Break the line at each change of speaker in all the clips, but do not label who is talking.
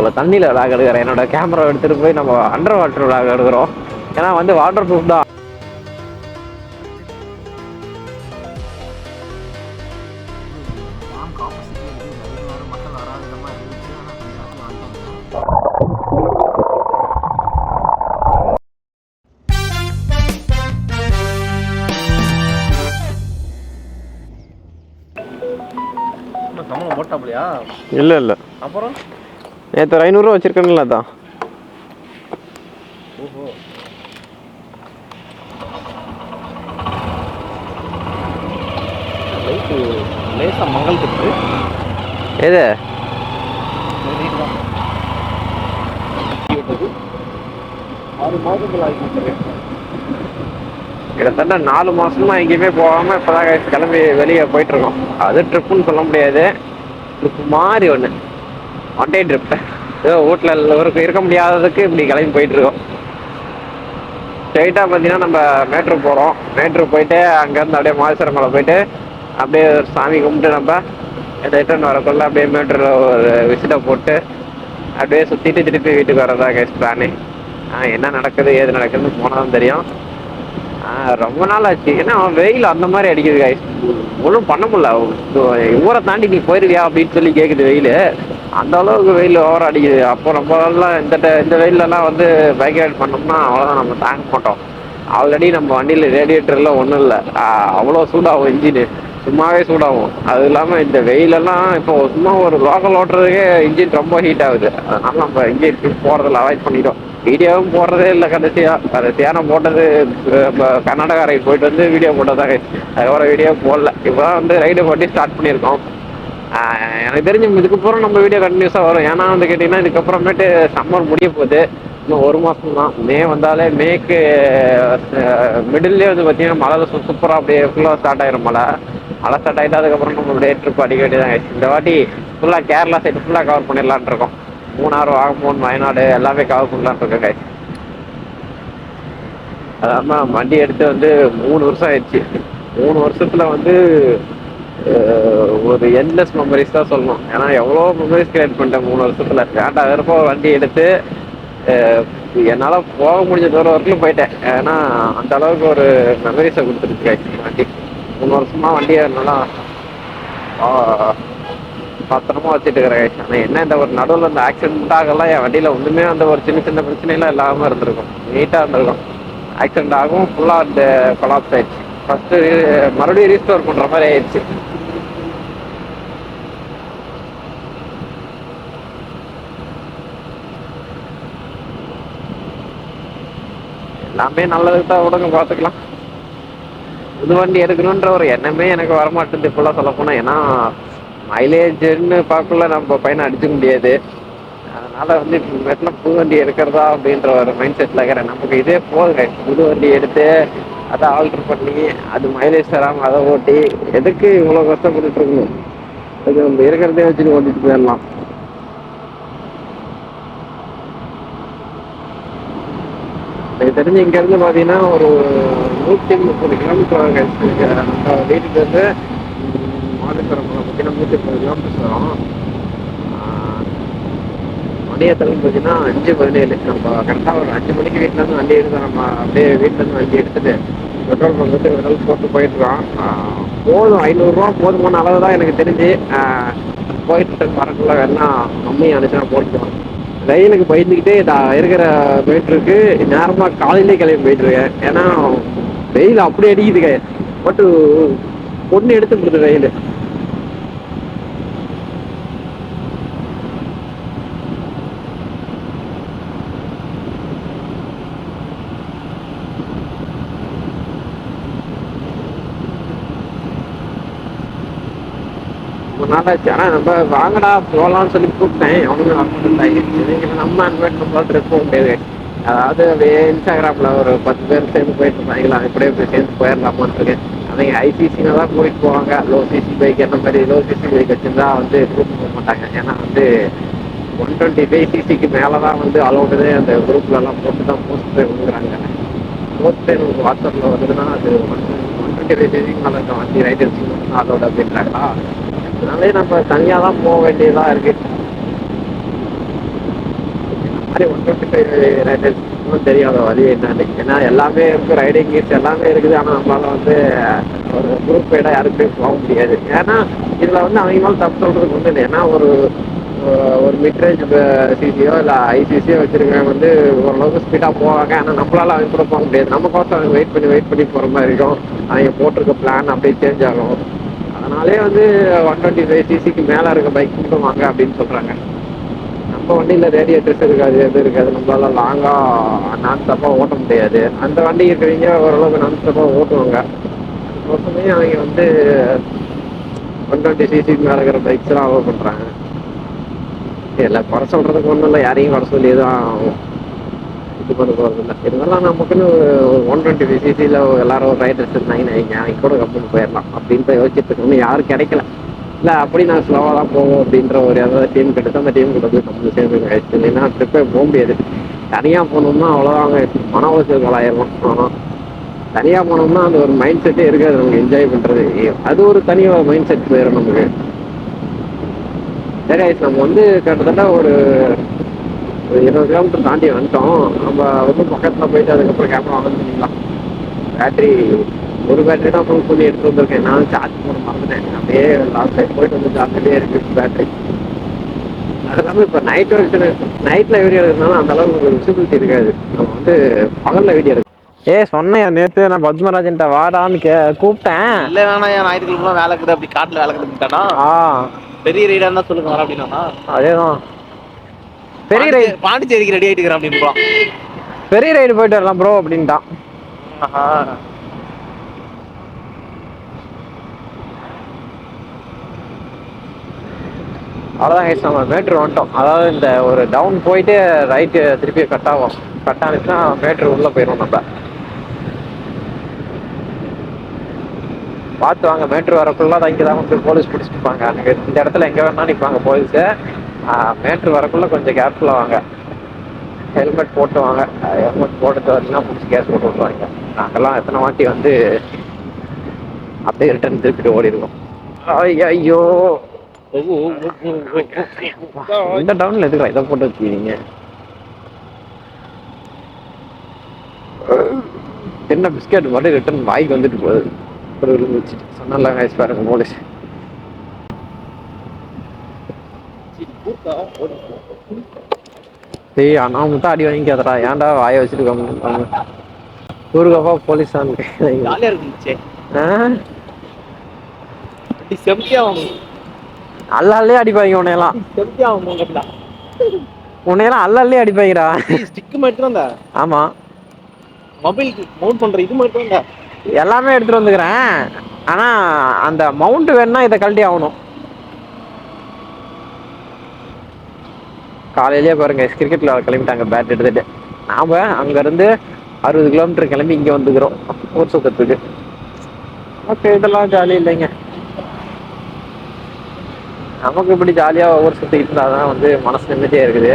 போல தண்ணியில் விளாக் எடுக்கிறேன். என்னோட கேமரா எடுத்துகிட்டு போய் நம்ம அண்டர் வாட்டர் விளாக் எடுக்கிறோம். ஏன்னா வந்து வாட்டர் ப்ரூஃப் தான்.
சம்பளம் போட்டாப்லையா?
இல்லை இல்லை,
அப்புறம்
நேற்று ஒரு 500 வச்சிருக்கேன்ல தான்.
ஓஹோ, லைட்டு லேசாக மங்கள் இருக்கு.
எது கிட்டத்தட்ட 4 மாசமா எங்கேயுமே போகாம இப்பதான் கிளம்பி வெளியே போயிட்டு இருக்கோம். அது ட்ரிப்புன்னு சொல்ல முடியாது, ட்ரிப் மாதிரி ஒன்று, ஒன் டே ட்ரிப். ஏதோ வீட்டில் இருக்க முடியாததுக்கு இப்படி கிளம்பி போயிட்டு இருக்கோம். ஸ்ட்ரைட்டாக பார்த்தீங்கன்னா நம்ம மேட்ரு போகிறோம். மேட்ரு போயிட்டு அங்கேருந்து அப்படியே மாதேஸ்வரம் மலை போயிட்டு அப்படியே ஒரு சாமி கும்பிட்டு நம்ம ரிட்டர்ன் வரக்குள்ள அப்படியே மேட்ரில் ஒரு விசிட்டை போட்டு அப்படியே சுற்றிட்டு திருப்பி வீட்டுக்கு வரதா கேஸ் பிளானு. என்ன நடக்குது ஏது நடக்குதுன்னு போனால் தெரியும். ரொம்ப நாள் ஆச்சு. ஏன்னா வெயில் அந்த மாதிரி அடிக்குது காய்ஸ், ஒன்றும் பண்ண முடியல. ஊரை தாண்டி நீ போயிருவியா அப்படின்னு சொல்லி கேட்குது வெயில். அந்த அளவுக்கு வெயில் ஓவரம் அடிக்குது. அப்போ நம்ம எல்லாம் இந்த வெயிலெல்லாம் வந்து பைக் ரைட் பண்ணோம்னா அவ்வளோதான், நம்ம தாங்க மாட்டோம். ஆல்ரெடி நம்ம வண்டியில் ரேடியேட்டர்லாம் ஒன்றும் இல்லை, அவ்வளோ சூடாகும் இன்ஜினு, சும்மாவே சூடாகும். அது இல்லாமல் இந்த வெயிலெல்லாம் இப்போ சும்மா ஒரு லோக்கல் ஓட்டுறதுக்கே இன்ஜின் ரொம்ப ஹீட் ஆகுது. அதனால நம்ம இன்ஜின் போகிறதில்ல, அவாய்ட் பண்ணிட்டோம். வீடியோவும் போடுறதே இல்லை. கடைசியாக நான் போட்டது இப்போ கர்நாடகா ரைடு போயிட்டு வந்து வீடியோ போட்டதாக, அதுக்கப்புறம் வீடியோ போடல. இப்போ தான் வந்து ரைடு போட்டி ஸ்டார்ட் பண்ணியிருக்கோம். எனக்கு தெரிஞ்சு இதுக்கப்புறம் நம்ம வீடியோ கண்டினியூஸாக வரும். ஏன்னா வந்து கேட்டிங்கன்னா இதுக்கப்புறமேட்டு சம்மர் முடிய போகுது. இன்னும் 1 மாதம் தான். மே வந்தாலே மேக்கு மிடில்லே வந்து பார்த்தீங்கன்னா மழை சூப்பராக அப்படியே ஃபுல்லாக ஸ்டார்ட் ஆகிரும். மழை ஸ்டார்ட் ஆகிட்டு அதுக்கப்புறம் நம்ம அப்படியே ட்ரிப் அடிக்க வேண்டியதான். இந்த வாட்டி ஃபுல்லாக கேரளா சைடு ஃபுல்லாக கவர் பண்ணிடலான் இருக்கோம். மூணாறு, வாகமூன், வயநாடு எல்லாமே கவர் பண்ணலான் இருக்கோம் காய். அதான் வண்டி எடுத்து வந்து 3 வருஷம் ஆயிடுச்சு. 3 வருஷத்துல வந்து ஒரு என்லெஸ் மெமரிஸ் தான் சொல்லணும். ஏன்னா எவ்வளோ மெமரிஸ் கிரியேட் பண்ணிட்டேன் 3 வருஷத்துல. வேண்டாம் வெறுப்போ வண்டி எடுத்து என்னால் போக முடிஞ்ச தூரம் வரைக்கும் போயிட்டேன். ஏன்னா அந்த அளவுக்கு ஒரு மெமரிஸை கொடுத்துருக்கு வண்டி. 3 வருஷமா வண்டியை நல்லா பத்திரமா வச்சுட்டு இருக்கிறேன். ஆனால் என்ன, இந்த ஒரு நடுவில் இந்த ஆக்சிடென்ட் ஆகலாம் என் வண்டியில் ஒன்றுமே அந்த ஒரு சின்ன சின்ன பிரச்சனைலாம் இல்லாமல் இருந்திருக்கும், நீட்டாக இருந்திருக்கும். ஆக்சிடென்ட் ஆகும் ஃபுல்லாக அந்த கொலாப்ஸ் ஆயிடுச்சு. ஃபஸ்ட்டு மறுபடியும் ரீஸ்டோர் பண்ணுற மாதிரி ஆயிடுச்சு. எல்லாமே நல்லதுக்கு தான், விடுங்க பார்த்துக்கலாம். புது வண்டி எடுக்கணுன்ற ஒரு எண்ணமே எனக்கு வரமாட்டேது இப்போல்லாம் சொல்ல போனால். ஏன்னா மைலேஜ்னு பார்க்கல நம்ம பையனை அடிச்சுக்க முடியாது. அதனால வந்து இப்போ புது வண்டி எடுக்கிறதா அப்படின்ற ஒரு மைண்ட் செட்டில் இருக்கிறேன். நமக்கு இதே போதுங்க, புது வண்டி எடுத்து அதை ஆல்ட்ரு பண்ணி அது மைலேஜ் தராமல் அதை ஓட்டி எதுக்கு இவ்வளோ கஷ்டப்பட்டுட்டு இருக்கணும்? அது நம்ம இருக்கிறதே வச்சுட்டு ஓட்டிட்டு போயிடலாம். எனக்கு தெரிஞ்சு இங்கேருந்து பார்த்தீங்கன்னா ஒரு 130 கிலோமீட்டர் வரும். நம்ம வீட்டுக்கு வந்து மாதேஸ்வரம் பார்த்தீங்கன்னா 130 கிலோமீட்டர்ஸ் வரும். மணியத்தலன்னு பார்த்தீங்கன்னா 5:17. நம்ம கரெக்டாக ஒரு 5 மணிக்கு வீட்டிலேருந்து வண்டி எடுத்து நம்ம அப்படியே வீட்டிலேருந்து வண்டி எடுத்துகிட்டு பெட்ரோல் பங்க் வந்து பெட்ரோல் போட்டு போயிட்டுருக்கோம். போதும், 500 போதுமான அளவு தான் எனக்கு தெரிஞ்சு. போயிட்டு வரக்குள்ள வேணா கம்மி அனுப்பிச்சுனா போட்டுக்கலாம். வெயிலுக்கு பயந்துக்கிட்டே இருக்கிற மீட்டருக்கு நேரமாக காலையிலே கிளம்பி போயிட்டுருக்கேன். ஏன்னா வெயில் அப்படி அடிக்குதுங்க, பட்டு பொண்ணு எடுத்து கொடுத்து வெயில். நாளாச்சு. ஆனால் நம்ம வாங்கடா போகலான்னு சொல்லி கூப்பிட்டேன், அவனுங்க வரமாட்டாங்க. நம்ம அன்வைட் நம்மளால் ட்ரிப் போக முடியாது. அதாவது அப்படியே இன்ஸ்டாகிராமில் ஒரு 10 பேர் சேர்ந்து போயிட்டு இருந்தாங்களா, இப்படியே போய் சேர்ந்து போயிடலாமான்னு இருக்கேன். அவங்க ஐசிசின்னு தான் கூட்டிகிட்டு போவாங்க. லோ சிசி பைக் அந்த மாதிரி லோ சிசி பைக் வச்சுருந்தா வந்து கூப்பிட்டு போக மாட்டாங்க. ஏன்னா வந்து 125 சிசிக்கு மேலே தான் வந்து அலோடுது. அந்த குரூப்லலாம் போட்டு தான் போஸ்ட் கொடுக்குறாங்க. போஸ்ட் உங்களுக்கு வாட்ஸ்அப்பில் வருதுன்னா அது 125 சிசிக்கு மேலே இருக்க வண்டி ரைடர்ஸ் அலோடு அப்படின்றாங்களா. அதனாலே நம்ம தனியாக தான் போக வேண்டியதாக இருக்குது. மாதிரி 125 ரைடர்ஸ் தெரியாத வழி என்னன்னு. ஏன்னா எல்லாமே இருக்கு, ரைடிங் கீட்ஸ் எல்லாமே இருக்குது. ஆனால் நம்மளால வந்து ஒரு குரூப் ரைடாக யாருக்குமே போக முடியாது. ஏன்னா இதில் வந்து அவங்க மேலே தப்பு சொல்கிறதுக்கு ஒன்றும் இல்லை. ஏன்னா ஒரு மிட்ரேஞ்ச் சிசியோ இல்லை ஐசிசியோ வச்சிருக்கவங்க வந்து ஓரளவுக்கு ஸ்பீடாக போவாங்க. ஆனால் நம்மளால அவங்க கூட போக முடியாது. நம்ம கோசம் அவங்க வெயிட் பண்ணி போகிற மாதிரி இருக்கும். அவங்க போட்டிருக்க பிளான் அப்படியே சேஞ்ச் ஆகும். அதனாலே வந்து 125 சிசிக்கு மேலே இருக்க பைக் மட்டும் வாங்க அப்படின்னு சொல்கிறாங்க. நம்ம வண்டியில் ரேடியேட்டர்ஸ் இருக்காது, எது இருக்காது. நம்மளால லாங்காக நான் ஸ்டாப்பாக ஓட்ட முடியாது. அந்த வண்டி இருக்கிறவங்க ஓரளவுக்கு நான் ஸ்டாப்பாக ஓட்டுவாங்க. அதுக்கோசமே அவங்க வந்து 120 சிசிக்கு மேலே இருக்கிற பைக்ஸ்லாம் அலோவ் பண்ணுறாங்க. இல்லை குறை சொல்கிறதுக்கு ஒன்றும் இல்லை, யாரையும் குறை சொல்லி தான் இது பண்ண போகிறது இல்லை. இருந்தாலும் நமக்குன்னு ஒரு 125 சிசியில் எல்லாரும் ஒரு ரைடர்ஸ் இருந்தாங்கன்னு வைங்க, அவங்க கூட கம்பெனி போயிடலாம் அப்படின்ட்டு யோசிச்சுட்டு இருக்கோம். யாரும் கிடைக்கல. இல்லை அப்படி நான் ஸ்லோவாக தான் போவோம் அப்படின்ற ஒரு ஏதாவது டீம் கிடைச்சா அந்த டீம் கிட்ட போய் நம்ம சேர்ந்து ஆயிடுச்சு. இல்லைன்னா ட்ரிப்பே போக முடியாது. தனியாக போனோம்னா அவ்வளோதாங்க, மன உளைச்சல் ஆயிரும். ஆனால் தனியாக போனோம்னா அந்த ஒரு மைண்ட் செட்டே இருக்காது நமக்கு என்ஜாய் பண்ணுறது. அது ஒரு தனி மைண்ட் செட் போயிடும் நமக்கு. சரி ஆயிடுச்சு, நம்ம வந்து கிட்டத்தட்ட ஒரு 20 கிலோமீட்டர் தாண்டி வந்துட்டோம். நம்ம வந்து பக்கத்தில் போயிட்டு அதுக்கப்புறம் கேமரா ஆன் பண்ணிக்கலாம். பேட்டரி ஒரு பேட்டரி தான் ஃபுல் பண்ணி எடுத்து வந்திருக்கேன். நான் சார்ஜ் பண்ண மறந்துட்டேன். அப்படியே லாஸ்ட் டைம் போயிட்டு வந்து சார்ஜ்லேயே இருக்குது பேட்டரி. அது இல்லாமல் இப்போ நைட்டில் வீடியோ எடுக்கிறதுனால அந்த அளவுக்கு ஒரு விசிபிலிட்டி இருக்காது. நம்ம வந்து பகலில் வீடியோ எடுக்கணும். சொன்னேன் நேற்று நான் பத்மராஜன்ட்ட வாடான்னு கூப்பிட்டேன்.
இல்லை வேணா, என் ஞாயிற்றுக்கிழமை வேலை இருக்குது, அப்படி காட்டில் வேலை இருக்குதுட்டானா. பெரிய ரைடாக இருந்தால் சொல்லுங்க வர அப்படின்னா.
அதேதான் பெரிய ரைடு,
பாண்டிச்சேரிக்கு ரெடி ஆகிட்டுக்கிறேன் அப்படின்னு.
பெரிய ரைடு போயிட்டு வரலாம் ப்ரோ அப்படின்ட்டான். அவ்வளோதான் கைஸ், நம்ம மேட்ரு வந்துட்டோம். அதாவது இந்த ஒரு டவுன் போயிட்டு ரைட்டு திருப்பி கட் ஆகும். கட் ஆனிச்சுன்னா மேட்ரு உள்ளே போயிடும். நம்ம பார்த்து வாங்க. மேட்ரு வரக்குள்ள தான் இங்கே தான் வந்து போலீஸ் பிடிச்சிருப்பாங்க. அங்கே இந்த இடத்துல எங்கே வேணா நிற்பாங்க போலீஸு. மேட்ரு வரக்குள்ள கொஞ்சம் கேர்ஃபுல்லாக வாங்க. ஹெல்மெட் போட்டு வாங்க. ஹெல்மெட் போட்டு வரீங்கன்னா பிடிச்சி கேஸ் போட்டு விட்டுருவாங்க. நாங்கள்லாம் எத்தனை வாட்டி வந்து அப்படியே ரிட்டர்ன் திருப்பிட்டு ஓடிடுவோம். ஐயோ, இந்த டவுன்ல எதுக்குறா இதை போட்டு வச்சுக்கிறீங்க? என்ன பிஸ்கெட் மட்டும் ரிட்டர்ன் வாய்க்கு வந்துட்டு போகுது. ஒரு விழுந்துச்சு சொன்னால கைஸ் பாருங்க போலீஸ். டேய் நான் மட்டும் அடி வாங்கிக்காதடா, ஏன்டா வாயை வச்சுட்டு கம்முன்னு ஊருக்கப்பா போலீஸ்
ஜாலியாக இருந்துச்சு.
அல்லாலே அடிப்பாங்க உன்னையெல்லாம். உன்னையெல்லாம் அல்லாலே அடிப்பாங்கடா.
ஸ்டிக் மட்டும் தான்.
ஆமா,
மொபைல் மவுண்ட் பண்ற இது மட்டும் தான்.
எல்லாமே எடுத்துட்டு வந்துக்கிறேன். ஆனா அந்த மவுண்ட் வேணும்னா இதை கழட்டி ஆகணும். காலையிலேயே பாருங்க கிரிக்கெட்ல கிளம்பிட்டாங்க பேட் எடுத்துட்டு. நாம அங்க இருந்து 60 கிலோமீட்டர் கிளம்பி இங்க வந்துக்கிறோம் ஊர் சுத்தத்துக்கு. ஓகே, இதெல்லாம் ஜாலி இல்லைங்க. நமக்கு இப்படி ஜாலியா ஒவ்வொரு சுத்திட்டு இருந்தாதான் வந்து மனசு நிம்மதியா இருக்குது.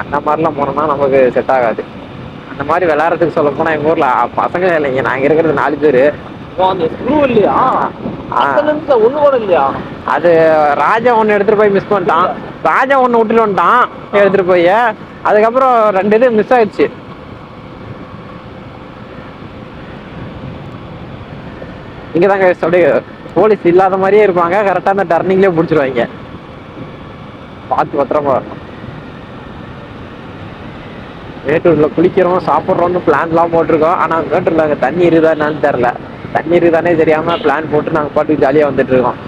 அந்த மாதிரிலாம் போனோம்னா நமக்கு செட் ஆகாது. அந்த மாதிரி விளையாடுறதுக்கு சொல்ல போனா எங்க ஊர்ல பசங்க இல்லைங்க. நாங்க இருக்கிறது 4 பேரு.
இல்லையா? ஒண்ணு கூட இல்லையா?
அது ராஜா ஒண்ணு எடுத்துட்டு போய் மிஸ் பண்ணிட்டான். ராஜா ஒண்ணு விட்டுட்டு வந்துட்டான் எடுத்துட்டு போய். அதுக்கப்புறம் 2 இது மிஸ் ஆயிடுச்சு. இங்கதாங்க அப்படியே போலீஸ் இல்லாத மாதிரியே இருப்பாங்க. கரெக்டா அந்த டர்னிங்லயே பிடிச்சிருவாங்க. பார்த்து பத்திரமா வரணும். மேட்டூர்ல குளிக்கிறோம் சாப்பிட்றோம்னு பிளான்லாம் போட்டிருக்கோம். ஆனா மேட்டூர்ல அங்கே தண்ணி இருக்குதா என்னன்னு தெரியல. தண்ணி இருக்குதானே தெரியாம பிளான் போட்டு நாங்கள் பாட்டுக்கு ஜாலியா வந்துட்டு இருக்கோம்.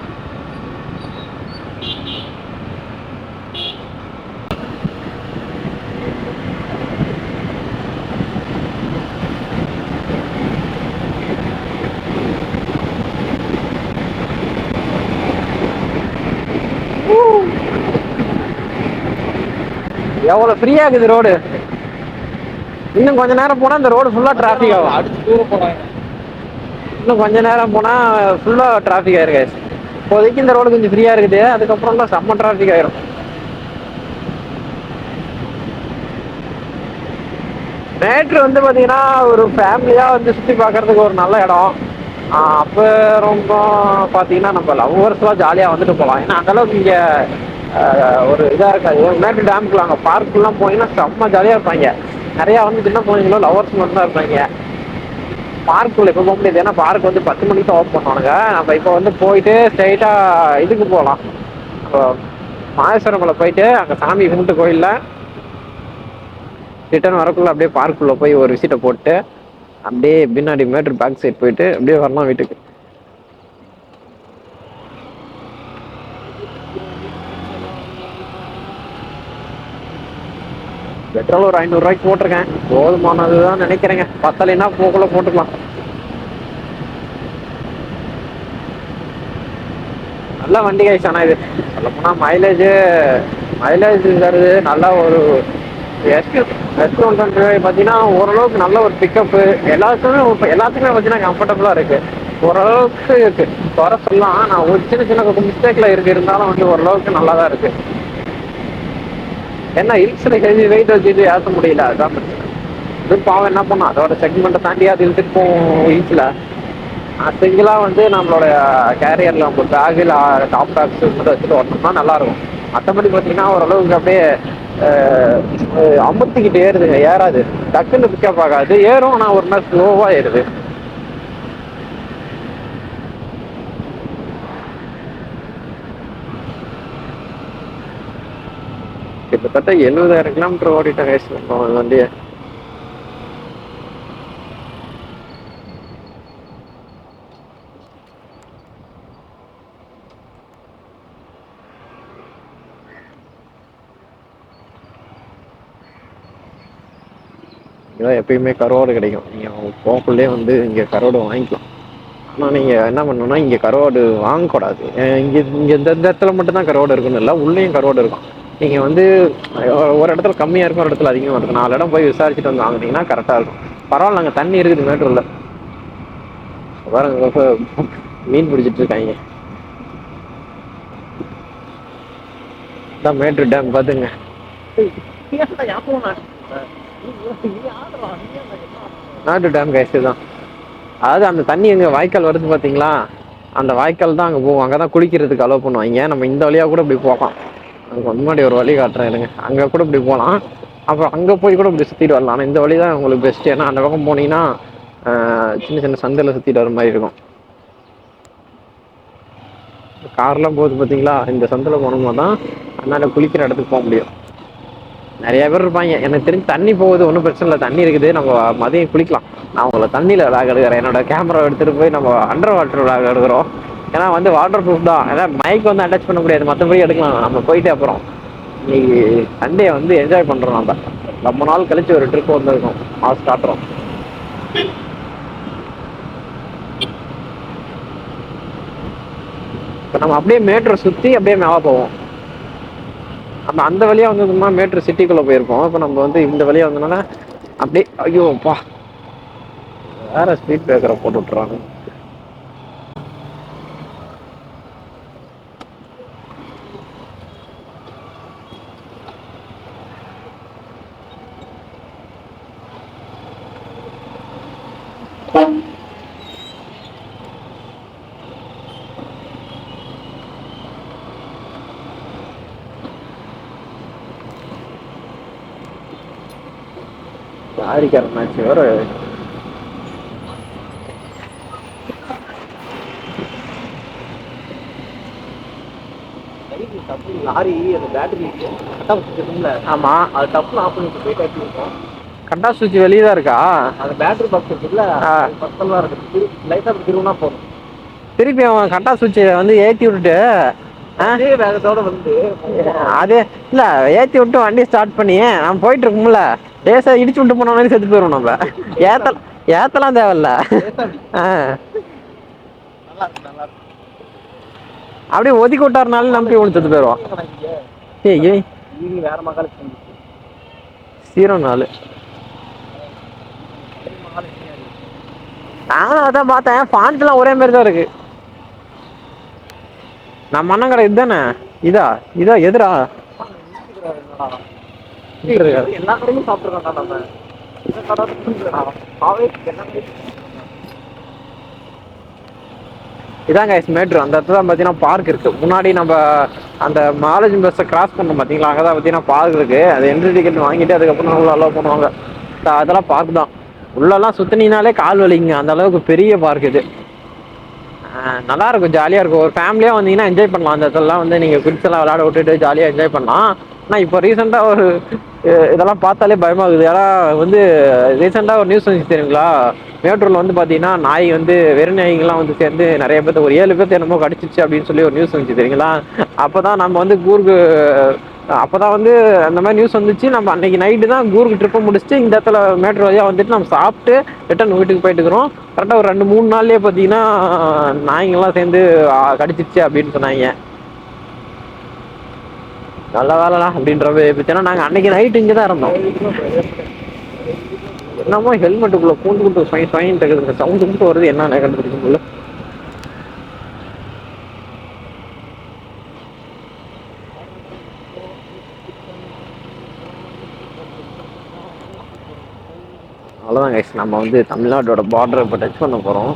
எவ்வளவு ஃப்ரீயா இருக்குது ரோடு. இன்னும் கொஞ்ச நேரம் போனா இந்த ரோடு ஃபுல்லா டிராபிக் ஆகும்.
அடுத்து தூரம் போறாங்க.
இன்னும் கொஞ்ச நேரம் போனா ஃபுல்லா டிராபிக் ஆயிருக்கு. இப்போதைக்கு இந்த ரோடு கொஞ்சம் ஃப்ரீயா இருக்குது. அதுக்கப்புறம் தான் செம்ம டிராபிக் ஆயிரும். மேட்ரு வந்து பாத்தீங்கன்னா ஒரு ஃபேமிலியா வந்து சுத்தி பார்க்கறதுக்கு ஒரு நல்ல இடம். அப்போ ரொம்ப பாத்தீங்கன்னா நம்ம லவ்வர்ஸ்லாம் ஜாலியா வந்துட்டு போகலாம். ஏன்னா அந்த அளவுக்கு இங்க ஒரு இதா இருக்காது. மேட்டு டேமுக்குள்ள அங்கே பார்க்குலாம் போனீங்கன்னா செம்ம ஜாலியாக இருப்பாங்க. நிறையா வந்து சின்ன குழந்தைங்களும் லவர்ஸ் மட்டும் தான் இருப்பாங்க. பார்க்குள்ள இப்போ போக முடியாது, ஏன்னா பார்க் வந்து 10 மணிக்கு தான் ஓப்பன் பண்ணுவானுங்க. நம்ம இப்போ வந்து போயிட்டு ஸ்ட்ரைட்டாக இதுக்கு போகலாம். மாதேஸ்வரமலை போயிட்டு அங்கே சாமி கும்பிட்டு கோயிலில் ரிட்டர்ன் வரக்குள்ள அப்படியே பார்க்குள்ளே போய் ஒரு விசிட்டை போட்டு அப்படியே பின்னாடி மேட்ரு பேக் சைட் போயிட்டு அப்படியே வரலாம் வீட்டுக்கு. பெட்ரோல் ஒரு 500 ரூபாய்க்கு போட்டிருக்கேன், போதுமானதுதான் நினைக்கிறேங்க. பத்தலைன்னா போக்குள்ள போட்டுக்கலாம். நல்ல வண்டி கைஸ். ஆனால் இது சொல்ல போனால் மைலேஜ் தருது. நல்லா ஒரு S120 பார்த்தீங்கன்னா ஓரளவுக்கு நல்ல ஒரு பிக்கப்பு. எல்லாத்துக்குமே பார்த்தீங்கன்னா கம்ஃபர்டபுளாக இருக்குது. ஓரளவுக்கு இருக்குது, குறை சொல்லலாம். நான் ஒரு சின்ன மிஸ்டேக்கில் இருந்தாலும் வந்து ஓரளவுக்கு நல்லா தான் இருக்குது. என்ன ஹில்ஸில் ஹெவி வெயிட் வச்சுட்டு ஏற்ற முடியல, அதுதான் பிரச்சனை. இது பாவம் என்ன பண்ணோம், அதோட செக்மெண்ட்டை தாண்டி அது இழுத்துட்டு போவோம் ஹில்ஸில். சிங்கிளாக வந்து நம்மளோட கேரியரில் நம்ம பேக்கில் டாப் பேக்ஸ் மட்டும் வச்சுட்டு ஓட்டணும்னா நல்லாயிருக்கும். மற்றபடி பார்த்தீங்கன்னா ஓரளவுக்கு அப்படியே அமுத்திக்கிட்டு ஏறுதுங்க, ஏறாது. டக்குன்னு பிக்கப் ஆகாது, ஏறும் ஆனால் ஒரு நாள் ஸ்லோவாக ஏறுது. கிட்டத்தட்ட 70,000 கிலோமீட்டர் ஓடிட்டேன் கைஸ் வண்டியை. இங்கே எப்பயுமே கருவாடு கிடைக்கும். நீங்கள் போக்குள்ளே வந்து இங்கே கருவாடு வாங்கிக்கலாம். ஆனால் நீங்கள் என்ன பண்ணணும்னா இங்கே கருவாடு வாங்கக்கூடாது. இங்கே இந்த இடத்துல மட்டும்தான் கருவாடு இருக்குன்னு இல்லை, உள்ளேயும் கருவாடு இருக்கும். நீங்கள் வந்து ஒரு இடத்துல கம்மியாக இருக்கும், ஒரு இடத்துல அதிகமாக இருக்கும். 4 இடம் போய் விசாரிச்சுட்டு வந்து வாங்கினீங்கன்னா கரெக்டாக இருக்கும். பரவாயில்ல, அங்கே தண்ணி இருக்குது மேட்டூரில். பாருங்க மீன் பிடிச்சிட்டு இருக்காங்க. இதான் மேட்டூர் டேம் பார்த்துங்க. மேட்டூர் டேம் கைஸ் தான். அதாவது அந்த தண்ணி எங்கே வாய்க்கால் வருது பார்த்தீங்களா, அந்த வாய்க்கால் தான் அங்கே போவோம். அங்கே தான் குளிக்கிறதுக்கு அலோவ் பண்ணுவாங்க. நம்ம இந்த வழியாக கூட இப்படி போகலாம். அங்கே முன்னாடி ஒரு வழி காட்டுறேன் இருங்க, அங்கே கூட இப்படி போகலாம். அப்புறம் அங்கே போய் கூட இப்படி சுற்றிட்டு வரலாம். ஆனால் இந்த வழி தான் உங்களுக்கு பெஸ்ட்டு. ஏன்னா அந்த பக்கம் போனீங்கன்னா சின்ன சந்தையில் சுற்றிட்டு வர மாதிரி இருக்கும். கார்லாம் போகுது பார்த்தீங்களா, இந்த சந்தையில் போனோம்னா தான் அதனால் குளிக்கிற இடத்துக்கு போக முடியும். நிறைய பேர் இருப்பாங்க. எனக்கு தெரிஞ்சு தண்ணி போகுது, ஒன்றும் பிரச்சனை இல்லை, தண்ணி இருக்குது, நம்ம மதியம் குளிக்கலாம். நான் உங்களை தண்ணியில் விளாக எடுக்கிறேன். என்னோட கேமரா எடுத்துகிட்டு போய் நம்ம அண்டர் வாட்டர் விளாக எடுக்கிறோம். ஏன்னா வந்து வாட்டர் ப்ரூஃப் தான், ஏன்னா மைக் வந்து அட்டாச் பண்ண முடியாது, மற்றபடி எடுக்கலாம். நம்ம போயிட்டு அப்புறம் இன்னைக்கு சண்டே வந்து என்ஜாய் பண்ணுறோம். நம்ம ரொம்ப நாள் கழிச்சு ஒரு ட்ரிப் வந்துருக்கோம், மாஸ் காட்டுறோம். இப்போ நம்ம அப்படியே மேட்டரை சுற்றி அப்படியே மேலே போவோம். நம்ம அந்த வழியாக வந்ததுன்னா மேட்ரு சிட்டிக்குள்ளே போயிருப்போம். இப்போ நம்ம வந்து இந்த வழியாக வந்ததுனால அப்படியே ஐயோப்பா வேற ஸ்பீட் பிரேக்கரை போட்டு விட்டுறாங்க. லாரிக்கார மேட்ச் வேற. லாரி அந்த பேட்டரி ஆமா, அது டப்புன்னு ஆஃப் பண்ணிட்டு போயிட்டே இருக்கும். கட்டா சுவிட்ச் வெளியே தான் இருக்கா, அந்த பேட்டரி பாக்ஸ் இருக்குல்ல, பக்கம்லாம் இருக்கு. லைட்டா திரும்பினா போதும். திருப்பி அவன் கட்டா சுவிட்சை வந்து ஏற்றி விட்டுட்டு வேகத்தோட வந்து அதே இல்ல ஏற்றி விட்டு வண்டி ஸ்டார்ட் பண்ணி நம்ம போயிட்டு இருக்கோம்ல, லேசா இடிச்சு விட்டு போனோம்னா செத்து போயிடும். நம்ம ஏத்தலாம் தேவையில்ல. அப்படியே ஒதுக்கி விட்டாருனாலும் நம்பி ஒன்று செத்து போயிடுவோம். ஏய் வேற மகால் 04 நானும் அதான் பார்த்தேன். ஃபாண்ட்லாம் ஒரே மாதிரி தான் இருக்கு. நம்ம அண்ணன் கடை இதுதானே? இதா எதிரா எல்லா கடையும் சாப்பிட்டுருக்கோம் நம்ம. இதாங்க மேட்ரு. அந்த இடத்துல தான் பார்த்தீங்கன்னா பார்க் இருக்கு. முன்னாடி நம்ம அந்த மாலேஜ் பஸ்ஸை கிராஸ் பண்ணோம் பார்த்தீங்களா, அங்கே தான் பார்த்தீங்கன்னா பார்க் இருக்கு. அது என்ட்ரி டிக்கெட் வாங்கிட்டு அதுக்கப்புறம் உள்ள அலோவ் பண்ணுவாங்க. அதெல்லாம் பார்க் தான். உள்ளெல்லாம் சுற்றினீங்கனாலே கால் வலிங்க, அந்த அளவுக்கு பெரிய பார்க் இது. நல்லா இருக்கும், ஜாலியாக இருக்கும். ஒரு ஃபேமிலியாக வந்தீங்கன்னா என்ஜாய் பண்ணலாம். அந்த இடத்துலலாம் வந்து நீங்கள் கிட்ஸ் எல்லாம் விளையாட விட்டுட்டு ஜாலியாக என்ஜாய் பண்ணலாம். ஆனால் இப்போ ரீசெண்டாக ஒரு இதெல்லாம் பார்த்தாலே பயமாகுது. ஏன்னா வந்து ரீசெண்டாக ஒரு நியூஸ் வந்துச்சு தெரியுங்களா, மேட்டூரில் வந்து பார்த்தீங்கன்னா நாய் வந்து வெறும் நாய்கள்லாம் வந்து சேர்ந்து நிறைய பேர்த்து ஒரு 7 பேர்த்து என்னமோ கடிச்சிச்சு அப்படின்னு சொல்லி ஒரு நியூஸ் வந்துச்சு தெரியுங்களா. அப்போ தான் நம்ம வந்து கூர்க்கு அப்போ தான் வந்து அந்த மாதிரி நியூஸ் வந்துச்சு. நம்ம அன்றைக்கி நைட்டு தான் கூர்க்கு ட்ரிப்பை முடிச்சுட்டு இந்த இடத்துல மேட்டூர் வழியாக வந்துட்டு நம்ம சாப்பிட்டு ரிட்டன் வீட்டுக்கு போயிட்டு இருக்கிறோம். கரெக்டாக ஒரு 2-3 நாள்லேயே பார்த்தீங்கன்னா நாய்ங்கள்லாம் சேர்ந்து கடிச்சிச்சு அப்படின்னு சொன்னாங்க. நல்ல வேலைலாம் அப்படின்ற பற்றினா நாங்கள் அன்றைக்கி நைட்டு இங்கே தான் இருந்தோம். என்னமோ ஹெல்மெட்டுக்குள்ளே பூந்து ஃபைன் சவுண்டு மட்டும் வருது, என்ன கண்டுபிடிக்கும்போது. அவ்வளோதான் கைஸ், நம்ம வந்து தமிழ்நாட்டோட பார்டரை இப்போ டச் பண்ண போகிறோம்.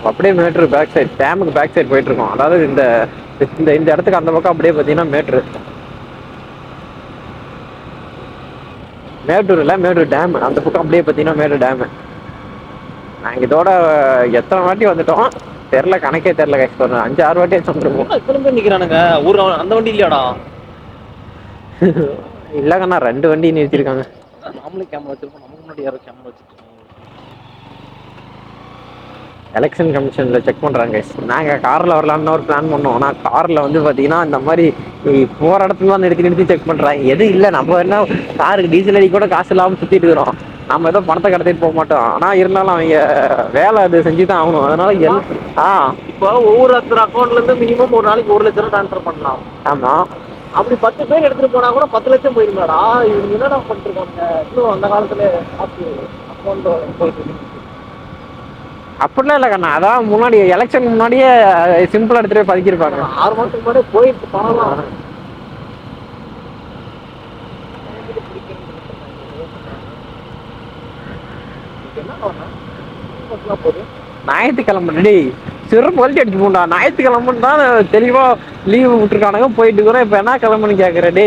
அப்படியே மேட்ரு பேக் சைட், டேமுக்கு பேக் சைட் போயிட்டு இருக்கோம். அதாவது இந்த இந்த இந்த இடத்துக்கு அந்த பக்கம் அப்படியே பார்த்தீங்கன்னா மேட்டூர் இல்லை, மேட்டூர் டேம். அந்த பக்கம் அப்படியே பார்த்தீங்கன்னா மேட்டூர் டேமு. நாங்கள் இதோட எத்தனை வாட்டி வந்துட்டோம் தெரில, கணக்கே தெரில கைஸ். ஒரு 5-6 வாட்டி வந்துருக்கோம்.
எத்தனை பேர் நிற்கிறானுங்க ஊர்? அந்த வண்டி இல்லையாடா?
இல்லைங்கண்ணா, 2 வண்டி நிறுத்திருக்காங்க.
நாமளே கேமரா வச்சிருக்கோம், நமக்கு முன்னாடி யாரும் கேமரா வச்சிருக்கோம்.
எலெக்ஷன் கமிஷனில் செக் பண்ணுறாங்க கைஸ். நாங்கள் காரில் வரலாம்னு ஒரு பிளான் பண்ணோம். ஆனால் காரில் வந்து பார்த்தீங்கன்னா இந்த மாதிரி போகிற இடத்துல தான் நிறுத்தி செக் பண்ணுறாங்க. எதுவும் இல்லை, நம்ம என்ன காருக்கு டீசல் அடி கூட காசு இல்லாமல் சுற்றிட்டு இருக்கிறோம். நம்ம ஏதோ பணத்தை கடத்திட்டு போக மாட்டோம். ஆனால் இருந்தாலும் அவங்க வேலை அது செஞ்சு தான் ஆகணும். அதனால
இப்போ ஒவ்வொரு அக்கௌண்ட்லேருந்து மினிமம் ஒரு நாளைக்கு 1 லட்சம் ட்ரான்ஸ்ஃபர் பண்ணலாம்.
ஆமாம்,
அப்படி 10 பேர் எடுத்துகிட்டு போனால் கூட 10 லட்சம் போயிருந்தாடா. இவங்க என்னடா பண்ணிருக்காங்க? இன்னும் அந்த காலத்தில் அக்கௌண்ட் போயிட்டு
அப்படிலாம் இல்லை கண்ணா. அதான் முன்னாடி எலெக்ஷன் முன்னாடியே சிம்பிளாக எடுத்துகிட்டு போய் பதுக்கியிருப்பாங்க.
6 மாதத்துக்கு முன்னாடியே போயிட்டு பணம்
ஞாயிற்றுக்கிழமை டே சிறு பொலிட்டி அடிச்சு போண்டா. ஞாயிற்றுக்கிழமைன்னு தான் தெளிவாக லீவு விட்டுருக்கானுங்க, போயிட்டு இருக்கிறோம். இப்போ என்ன கிளம்புன்னு கேட்குற டே?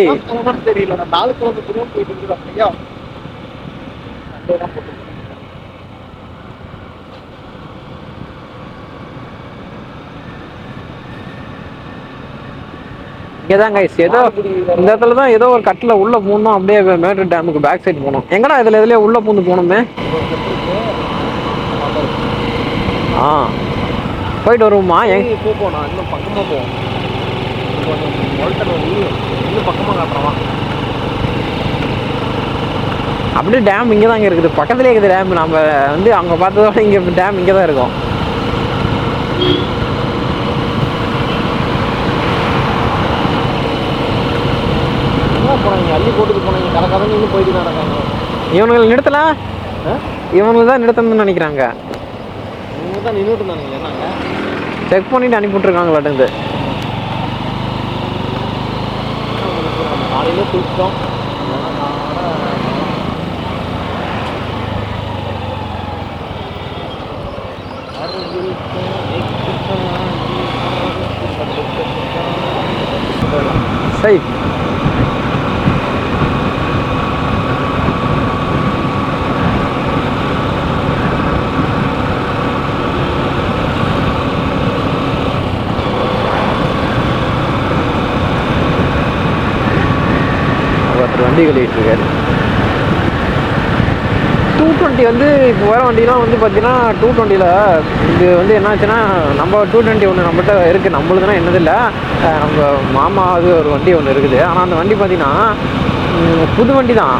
தெரியல, நான் 4 கிலோமீட்டர் போயிட்டு இருக்கிறோம் ஐயா.
இங்கேதான் கைஸ், ஏதோ இந்த இடத்துல தான் ஏதோ ஒரு கட்டில் உள்ள போகணும். அப்படியே மேட்டூர் டேமுக்கு பேக் சைடு போகணும். எங்கடா இதுலயே உள்ள பூந்து போகணுமே? போயிட்டு வருவோமா?
போனா இன்னும் பக்கமா போவோம். இன்னும் பக்கமா காட்டுறோம்.
அப்படியே டேம் இங்கே தாங்க இருக்குது, பக்கத்துலேயே இருக்குது டேம். நம்ம வந்து அங்கே பார்த்ததோட இங்கே டேம் இங்கே தான் இருக்கும்.
போனாங்க அள்ளி போட்டுட்டு போனாங்க, கலக்காதான் இன்னும் போயிட்டு தான் இருக்காங்க.
இவனுங்களை நிறுத்தலாம், இவனுக்கு தான் நிறுத்தணும்னு நினைக்கிறாங்க.
இவங்க தான் நின்றுட்டு இருந்தானுங்க. என்னங்க
செக் பண்ணிட்டு அனுப்பிவிட்ருக்காங்களாட்டு.
காலையில குளிச்சிட்டோம்.
சரி, வண்டி கழிட்டு இருக்காரு. 220 வந்து இப்போ வர வண்டிலாம் வந்து பார்த்தீங்கன்னா 220ல் இது வந்து என்னாச்சுன்னா, நம்ம 220 ஒன்று நம்மகிட்ட இருக்குது. நம்மளுதுனா என்னதில்லை, நம்ம மாமா அது ஒரு வண்டி ஒன்று இருக்குது. ஆனால் அந்த வண்டி பார்த்தீங்கன்னா புது வண்டி தான்.